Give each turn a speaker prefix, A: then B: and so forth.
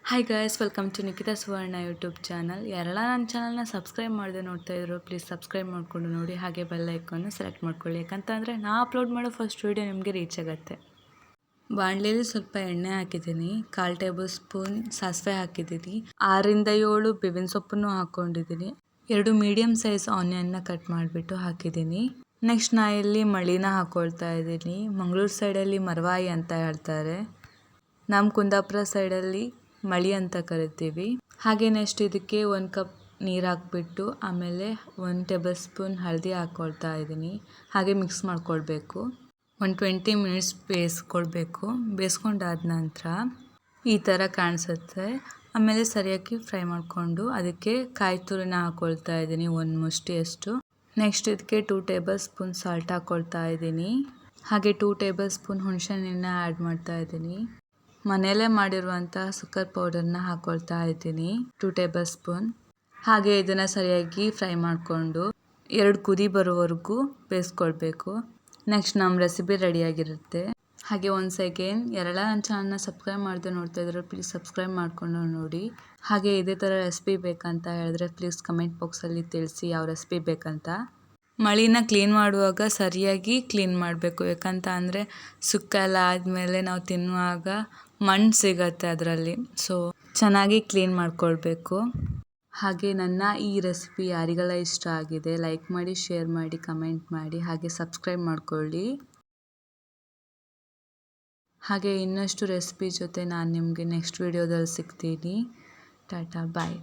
A: Hi guys, welcome to Nikhita Suvarna YouTube channel. ಯಾರೆಲ್ಲ ನನ್ನ ಚಾನಲ್ನ ಸಬ್ಸ್ಕ್ರೈಬ್ ಮಾಡದೆ ನೋಡ್ತಾ ಇದ್ರು ಪ್ಲೀಸ್ ಸಬ್ಸ್ಕ್ರೈಬ್ ಮಾಡ್ಕೊಂಡು ನೋಡಿ. ಹಾಗೆ ಬೆಲ್ ಐಕಾನ್ನ ಸೆಲೆಕ್ಟ್ ಮಾಡ್ಕೊಳ್ಳಿ, ಯಾಕಂತಂದರೆ ನಾ ಅಪ್ಲೋಡ್ ಮಾಡೋ ಫಸ್ಟ್ ವೀಡಿಯೋ ನಿಮಗೆ ರೀಚ್ ಆಗುತ್ತೆ. ಬಾಣಲೆಯಲ್ಲಿ ಸ್ವಲ್ಪ ಎಣ್ಣೆ ಹಾಕಿದ್ದೀನಿ, 1/4 ಟೇಬಲ್ ಸ್ಪೂನ್ ಸಾಸಿವೆ ಹಾಕಿದ್ದೀನಿ, 6 ರಿಂದ 7 ಬೇವಿನ ಸೊಪ್ಪನ್ನು ಹಾಕ್ಕೊಂಡಿದ್ದೀನಿ, 2 ಮೀಡಿಯಮ್ ಸೈಜ್ ಆನಿಯನ್ನ ಕಟ್ ಮಾಡಿಬಿಟ್ಟು ಹಾಕಿದ್ದೀನಿ. ನೆಕ್ಸ್ಟ್ ನಾ ಇಲ್ಲಿ ಮಳಿನ ಹಾಕ್ಕೊಳ್ತಾ ಇದ್ದೀನಿ. ಮಂಗಳೂರು ಸೈಡಲ್ಲಿ ಮರವಾಯಿ ಅಂತ ಹೇಳ್ತಾರೆ, ನಮ್ಮ ಕುಂದಾಪುರ ಸೈಡಲ್ಲಿ ಮಳಿ ಅಂತ ಕರಿತೀವಿ. ಹಾಗೆ ನೆಕ್ಸ್ಟ್ ಇದಕ್ಕೆ 1 ಕಪ್ ನೀರು ಹಾಕ್ಬಿಟ್ಟು ಆಮೇಲೆ 1 ಟೇಬಲ್ ಸ್ಪೂನ್ ಹಳದಿ ಹಾಕ್ಕೊಳ್ತಾ ಇದ್ದೀನಿ. ಹಾಗೆ ಮಿಕ್ಸ್ ಮಾಡ್ಕೊಳ್ಬೇಕು. 20 ಮಿನಿಟ್ಸ್ ಬೇಯಿಸ್ಕೊಳ್ಬೇಕು. ಬೇಯಿಸ್ಕೊಂಡಾದ ನಂತರ ಈ ಥರ ಕಾಣಿಸುತ್ತೆ. ಆಮೇಲೆ ಸರಿಯಾಗಿ ಫ್ರೈ ಮಾಡಿಕೊಂಡು ಅದಕ್ಕೆ ಕಾಯಿ ತುರಿನ ಹಾಕ್ಕೊಳ್ತಾ ಇದ್ದೀನಿ, 1 ಮುಷ್ಟಿಯಷ್ಟು. ನೆಕ್ಸ್ಟ್ ಇದಕ್ಕೆ 2 ಟೇಬಲ್ ಸ್ಪೂನ್ ಸಾಲ್ಟ್ ಹಾಕ್ಕೊಳ್ತಾ ಇದ್ದೀನಿ. ಹಾಗೆ 2 ಟೇಬಲ್ ಸ್ಪೂನ್ ಹುಣಸೆಹಣ್ಣನ್ನ ಆ್ಯಡ್ ಮಾಡ್ತಾ ಇದ್ದೀನಿ. ಮನೆಯಲ್ಲೇ ಮಾಡಿರುವಂಥ ಸಕ್ಕರೆ ಪೌಡರ್ನ ಹಾಕ್ಕೊಳ್ತಾ ಇದ್ದೀನಿ, 2 ಟೇಬಲ್ ಸ್ಪೂನ್. ಹಾಗೆ ಇದನ್ನು ಸರಿಯಾಗಿ ಫ್ರೈ ಮಾಡಿಕೊಂಡು 2 ಕುದಿ ಬರೋವರೆಗೂ ಬೇಯಿಸ್ಕೊಳ್ಬೇಕು. ನೆಕ್ಸ್ಟ್ ನಮ್ಮ ರೆಸಿಪಿ ರೆಡಿಯಾಗಿರುತ್ತೆ. ಹಾಗೆ ಒನ್ಸ್ ಅಗೇನ್ ಯಾರೆಲ್ಲ ನನ್ನ ಚಾನಲ್ನ ಸಬ್ಸ್ಕ್ರೈಬ್ ಮಾಡದೆ ನೋಡ್ತಾ ಇದ್ರು ಪ್ಲೀಸ್ ಸಬ್ಸ್ಕ್ರೈಬ್ ಮಾಡ್ಕೊಂಡು ನೋಡಿ. ಹಾಗೆ ಇದೇ ಥರ ರೆಸಿಪಿ ಬೇಕಂತ ಹೇಳಿದ್ರೆ ಪ್ಲೀಸ್ ಕಮೆಂಟ್ ಬಾಕ್ಸಲ್ಲಿ ತಿಳಿಸಿ ಯಾವ ರೆಸಿಪಿ ಬೇಕಂತ. ಮಳಿನ ಕ್ಲೀನ್ ಮಾಡುವಾಗ ಸರಿಯಾಗಿ ಕ್ಲೀನ್ ಮಾಡಬೇಕು, ಯಾಕಂತ ಅಂದರೆ ಸುಕ್ಕ ಎಲ್ಲ ಆದಮೇಲೆ ನಾವು ತಿನ್ನುವಾಗ ಮಣ್ಣು ಸಿಗತ್ತೆ ಅದರಲ್ಲಿ. ಸೊ ಚೆನ್ನಾಗಿ ಕ್ಲೀನ್ ಮಾಡ್ಕೊಳ್ಬೇಕು. ಹಾಗೆ ನನ್ನ ಈ ರೆಸಿಪಿ ಯಾರಿಗೆಲ್ಲ ಇಷ್ಟ ಆಗಿದೆ ಲೈಕ್ ಮಾಡಿ, ಶೇರ್ ಮಾಡಿ, ಕಮೆಂಟ್ ಮಾಡಿ, ಹಾಗೆ ಸಬ್ಸ್ಕ್ರೈಬ್ ಮಾಡ್ಕೊಳ್ಳಿ. ಹಾಗೆ ಇನ್ನಷ್ಟು ರೆಸಿಪಿ ಜೊತೆ ನಾನು ನಿಮಗೆ ನೆಕ್ಸ್ಟ್ ವಿಡಿಯೋದಲ್ಲಿ ಸಿಗ್ತೀನಿ. ಟಾಟಾ ಬಾಯ್.